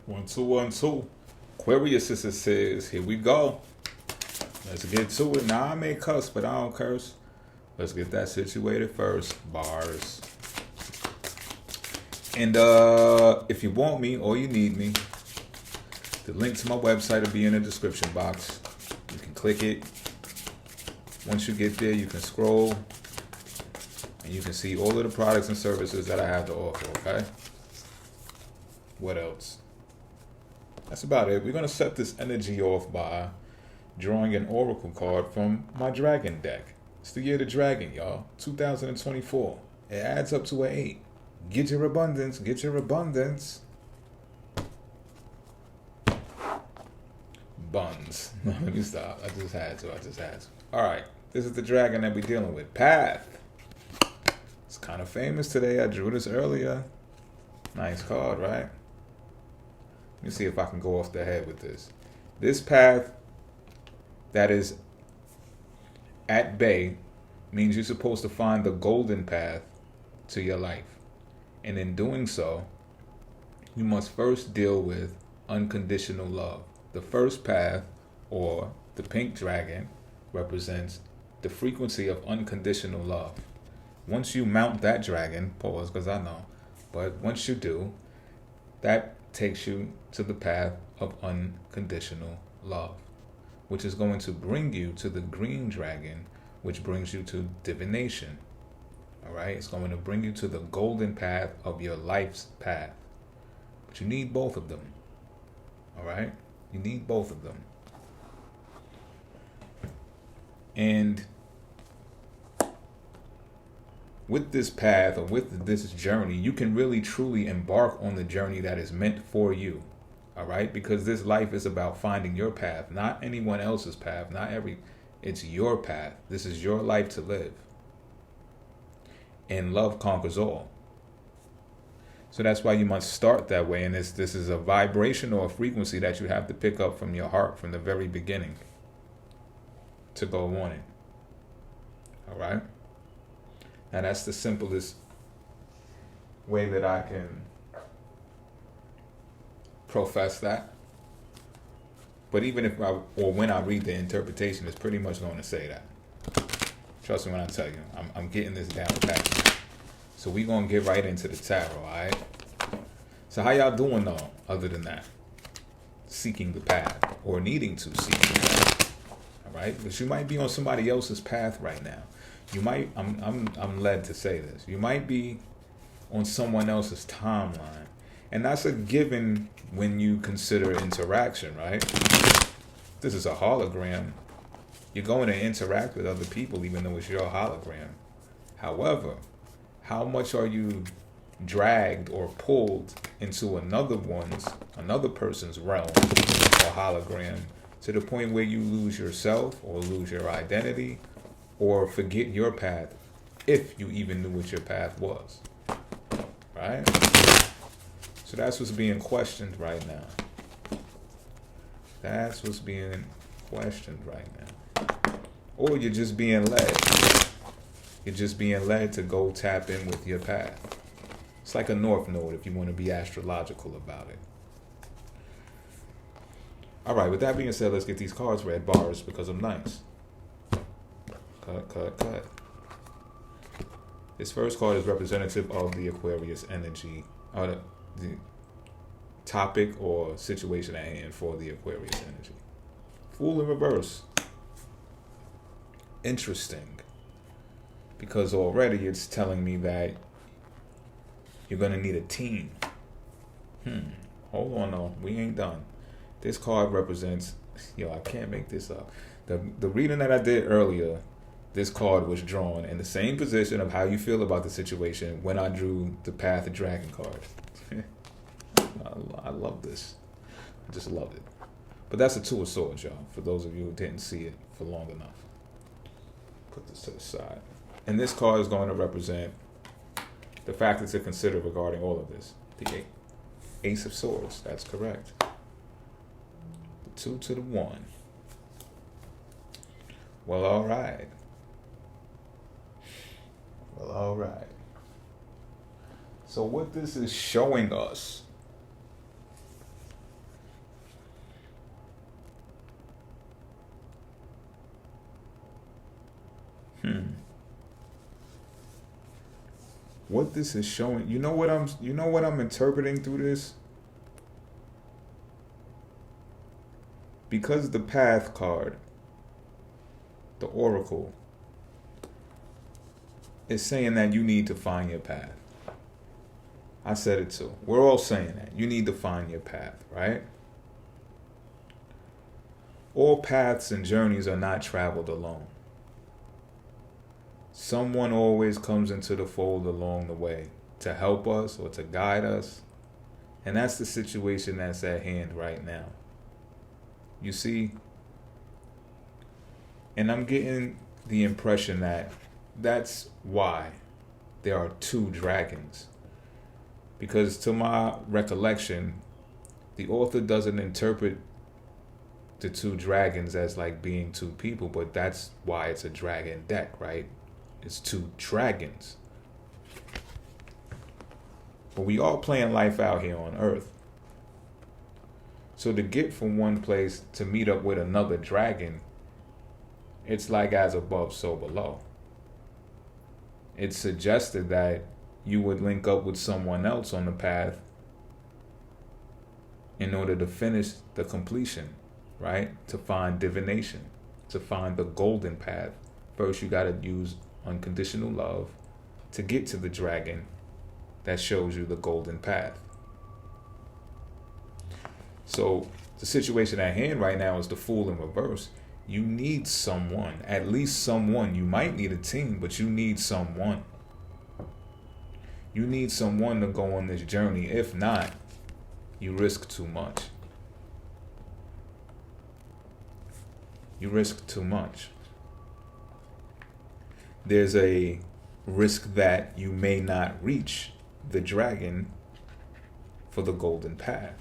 One, two, one, two. Aquarius says, here we go. Let's get to it. Now, I may cuss, but I don't curse. Let's get that situated first. Bars. And if you want me or you need me, the link to my website will be in the description box. You can click it. Once you get there, you can scroll. And you can see all of the products and services that I have to offer, okay? What else? That's about it. We're going to set this energy off by drawing an oracle card from my dragon deck. It's the year of the dragon, y'all. 2024. It adds up to an 8. Get your abundance. Get your abundance. Buns. Let me stop. I just had to. All right. This is the dragon that we're dealing with. Path. It's kind of famous today. I drew this earlier. Nice card, right? Let me see if I can go off the head with this. This path that is at bay means you're supposed to find the golden path to your life. And in doing so, you must first deal with unconditional love. The first path, or the pink dragon, represents the frequency of unconditional love. Once you mount that dragon, pause because I know, but once you do, that takes you to the path of unconditional love, which is going to bring you to the green dragon, which brings you to divination. All right, it's going to bring you to the golden path of your life's path. But you need both of them. All right, you need both of them. And with this path, or with this journey, you can really truly embark on the journey that is meant for you. All right, because this life is about finding your path, not anyone else's path, it's your path. This is your life to live. And love conquers all. So that's why you must start that way. And this is a vibration or a frequency that you have to pick up from your heart from the very beginning to go on it. All right. Now that's the simplest way that I can profess that. But even when I read the interpretation, it's pretty much going to say that. Trust me when I tell you, I'm getting this down pat. So we're going to get right into the tarot, all right? So how y'all doing though, other than that? Seeking the path, or needing to seek the path, all right? Because you might be on somebody else's path right now. You might, I'm led to say this. You might be on someone else's timeline. And that's a given when you consider interaction, right? This is a hologram. You're going to interact with other people even though it's your hologram. However, how much are you dragged or pulled into another person's realm or hologram to the point where you lose yourself or lose your identity or forget your path, if you even knew what your path was, right? So that's what's being questioned right now. That's what's being questioned right now. Or you're just being led. You're just being led to go tap in with your path. It's like a north node if you want to be astrological about it. All right, with that being said, let's get these cards read. Bars, because I'm nice. Cut. This first card is representative of the Aquarius energy, or the topic or situation at hand for the Aquarius energy. Fool in reverse. Interesting. Because already it's telling me that you're going to need a team. Hold on though. We ain't done. This card represents, I can't make this up. The reading that I did earlier, this card was drawn in the same position of how you feel about the situation when I drew the Path of Dragon card. I love this. I just love it. But that's a Two of Swords, y'all, for those of you who didn't see it for long enough. Put this to the side. And this card is going to represent the factors to consider regarding all of this. The Ace of Swords, that's correct. The 2 to the 1. Well, all right. So what this is showing us what this is showing, you know what I'm interpreting through this? Because the path card, the oracle, is saying that you need to find your path. I said it too. We're all saying that. You need to find your path, right? All paths and journeys are not traveled alone. Someone always comes into the fold along the way to help us or to guide us. And that's the situation that's at hand right now. You see? And I'm getting the impression that that's why there are two dragons. Because to my recollection, the author doesn't interpret the two dragons as like being two people, but that's why it's a dragon deck, right? It's two dragons. But we all playing life out here on Earth. So to get from one place to meet up with another dragon, it's like as above, so below. It's suggested that you would link up with someone else on the path in order to finish the completion, right? To find divination, to find the golden path. First, you got to use unconditional love to get to the dragon that shows you the golden path. So the situation at hand right now is the Fool in reverse. You need someone, at least someone. You might need a team, but you need someone. You need someone to go on this journey. If not, you risk too much. You risk too much. There's a risk that you may not reach the dragon for the golden path.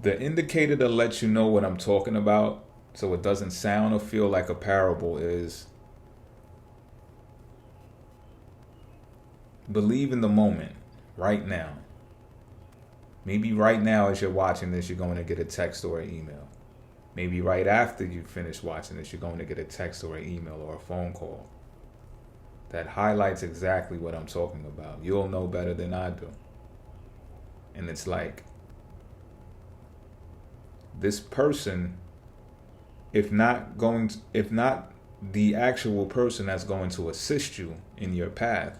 The indicator to let you know what I'm talking about, so it doesn't sound or feel like a parable, is believe in the moment, right now. Maybe right now as you're watching this, you're going to get a text or an email. Maybe right after you finish watching this, you're going to get a text or an email or a phone call that highlights exactly what I'm talking about. You'll know better than I do. And it's like, this person, if not the actual person that's going to assist you in your path,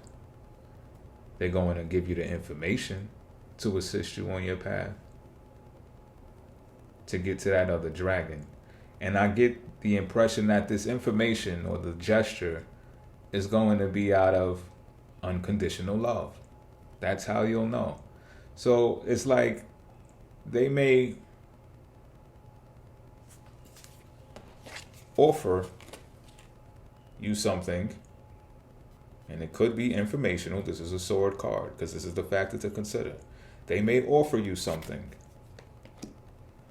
they're going to give you the information to assist you on your path to get to that other dragon. And I get the impression that this information or the gesture is going to be out of unconditional love. That's how you'll know. So it's like they may offer you something, and it could be informational. This is a sword card because this is the factor to consider. They may offer you something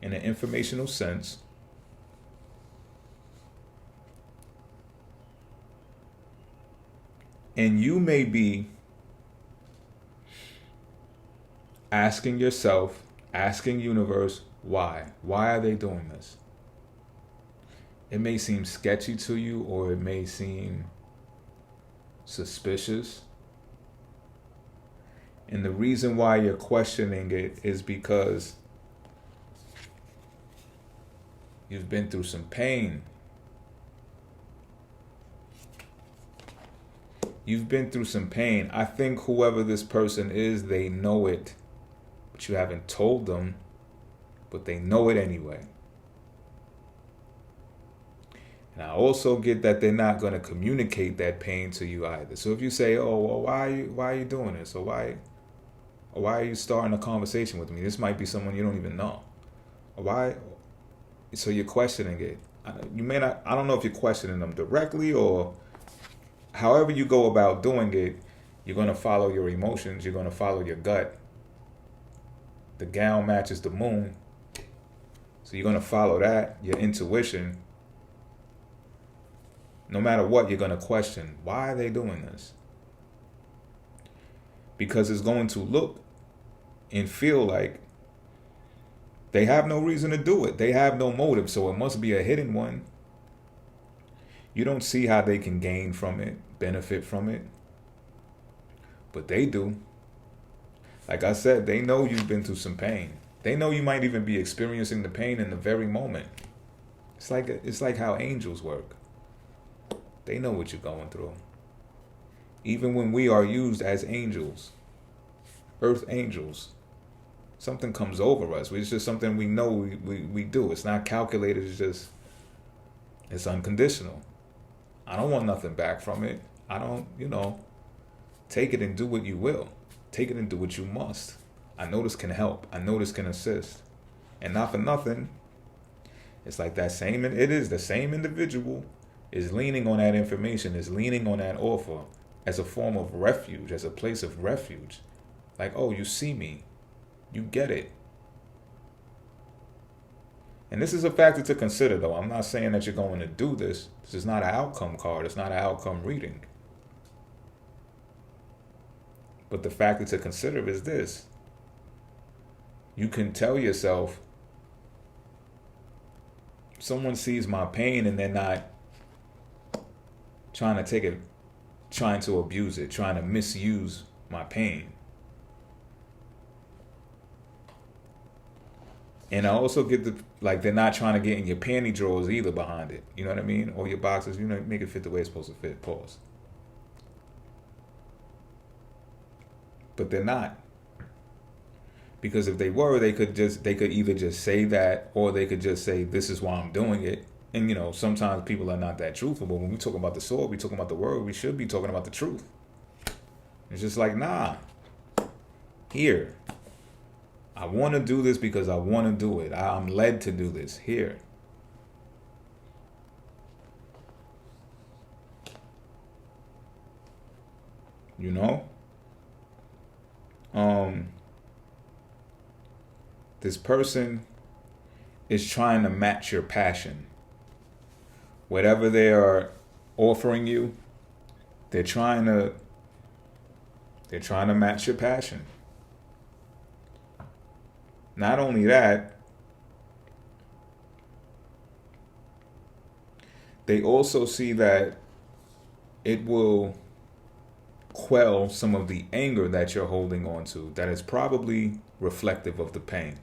in an informational sense, and you may be asking yourself, asking universe, why? Why are they doing this? It may seem sketchy to you, or it may seem suspicious. And the reason why you're questioning it is because you've been through some pain. You've been through some pain. I think whoever this person is, they know it, but you haven't told them, but they know it anyway. And I also get that they're not going to communicate that pain to you either. So if you say, "Oh, well, why are you doing this?" Or why are you starting a conversation with me? This might be someone you don't even know. Or why? So you're questioning it. You may not. I don't know if you're questioning them directly, or however you go about doing it. You're going to follow your emotions. You're going to follow your gut. The gown matches the moon, so you're going to follow that. Your intuition. No matter what, you're going to question, why are they doing this? Because it's going to look and feel like They have no reason to do it. They have no motive, so it must be a hidden one. You don't see how they can gain from it, benefit from it. But they do. Like I said, they know you've been through some pain. They know you might even be experiencing the pain in the very moment. It's like how angels work. They know what you're going through. Even when we are used as angels, earth angels, something comes over us. It's just something we know we do. It's not calculated. It's unconditional. I don't want nothing back from it. I don't, take it and do what you will. Take it and do what you must. I know this can help. I know this can assist. And not for nothing, it's like it is the same individual is leaning on that information, is leaning on that offer as a form of refuge, as a place of refuge. Like, oh, you see me. You get it. And this is a factor to consider, though. I'm not saying that you're going to do this. This is not an outcome card. It's not an outcome reading. But the factor to consider is this. You can tell yourself, someone sees my pain and they're not trying to take it, trying to abuse it, trying to misuse my pain. And I also get they're not trying to get in your panty drawers either behind it. You know what I mean? Or your boxes, make it fit the way it's supposed to fit. Pause. But they're not. Because if they were, they could either just say that, or they could just say, this is why I'm doing it. And, sometimes people are not that truthful. But when we talk about the sword, we talking about the word, we should be talking about the truth. It's just like, nah. Here. I want to do this because I want to do it. I'm led to do this. Here. This person is trying to match your passion. Whatever they are offering you, they're trying to match your passion. Not only that, they also see that it will quell some of the anger that you're holding on to that is probably reflective of the pain.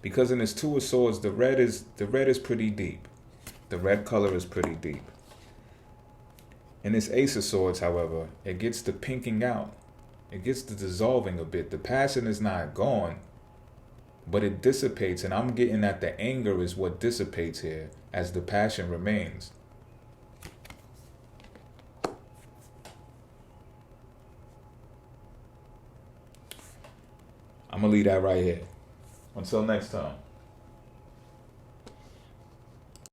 Because in this Two of Swords, the red is pretty deep. The red color is pretty deep. In this Ace of Swords, however, it gets the pinking out. It gets the dissolving a bit. The passion is not gone, but it dissipates. And I'm getting that the anger is what dissipates here as the passion remains. I'm going to leave that right here. Until next time.